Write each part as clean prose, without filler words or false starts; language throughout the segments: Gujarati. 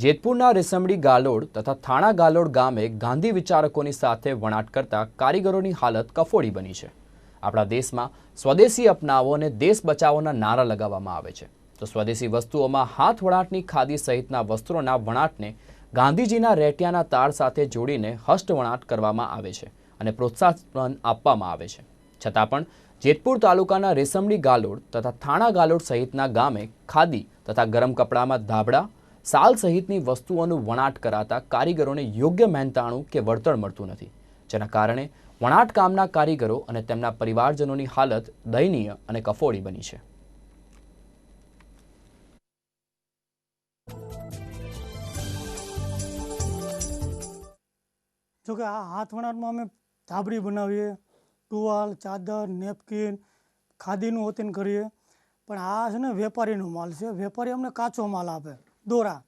જેતપુરના રેશમડી ગાલોડ તથા થાણા ગાલોડ ગામે ગાંધી વિચારકોની સાથે વણાટ કરતા કારીગરોની હાલત કફોડી બની છે। આપણા દેશમાં સ્વદેશી અપનાવો અને દેશ બચાવોના નારા લગાવવામાં આવે છે, તો સ્વદેશી વસ્તુઓમાં હાથ વણાટની ખાદી સહિતના વસ્ત્રોના વણાટને ગાંધીજીના રેટિયાના તાર સાથે જોડીને હસ્તવણાટ કરવામાં આવે છે અને પ્રોત્સાહન આપવામાં આવે છે। છતાં પણ જેતપુર તાલુકાના રેશમડી ગાલોડ તથા થાણા ગાલોડ સહિતના ગામે ખાદી તથા ગરમ કપડામાં ધાબળા સાલ સહિતની વસ્તુઓનું વણાટ કરાતા કારીગરોને યોગ્ય મહેનતાણું કે વળતર મળતું નથી, જેના કારણે વણાટ કામના કારીગરો અને તેમના પરિવારજનોની હાલત દયનીય અને કફોડી બની છે। જોકે આ હાથ વણાટમાં અમે ધાબળી બનાવીએ, ટુવાલ, ચાદર, નેપકિન, ખાદીનું ઓતન કરીએ, પણ આ છે ને વેપારીનો માલ છે। વેપારી અમને કાચો માલ આપે, દોરા,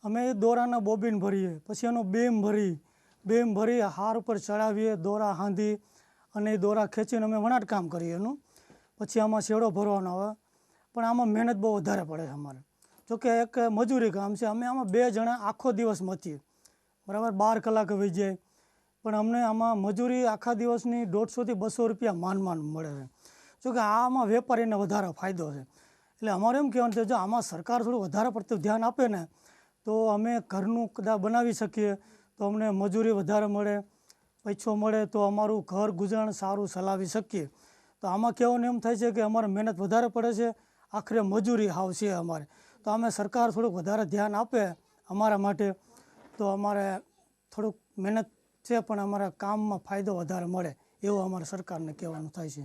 અમે એ દોરાના બોબીન ભરીએ, પછી એનો બેમ ભરી હાર ઉપર ચડાવીએ, દોરા હાંધી અને એ દોરા ખેંચીને અમે વણાટ કામ કરીએ એનું। પછી આમાં શેડો ભરવાનો આવે, પણ આમાં મહેનત બહુ વધારે પડે છે અમારે। જોકે એક મજૂરી કામ છે, અમે આમાં 2 જણા આખો દિવસ મથીએ, બરાબર 12 કલાકે વહી જાય, પણ અમને આમાં મજૂરી આખા દિવસની 150 થી 200 રૂપિયા માંડ મળે છે। જોકે આમાં વેપારીને વધારે ફાયદો છે, એટલે અમારે એમ કહેવાનું છે, જો આમાં સરકાર થોડું વધારે પડતું ધ્યાન આપે ને તો અમે ઘરનું કદાચ બનાવી શકીએ, તો અમને મજૂરી વધારે મળે, પૈસો મળે, તો અમારું ઘર ગુજરાન સારું ચલાવી શકીએ। તો આમાં કહેવાનું એમ થાય છે કે અમારે મહેનત વધારે પડે છે, આખરે મજૂરી હાવ છે અમારે, તો અમે સરકાર થોડુંક વધારે ધ્યાન આપે અમારા માટે, તો અમારે થોડુંક મહેનત છે પણ અમારા કામમાં ફાયદો વધારે મળે એવું અમારે સરકારને કહેવાનું થાય છે।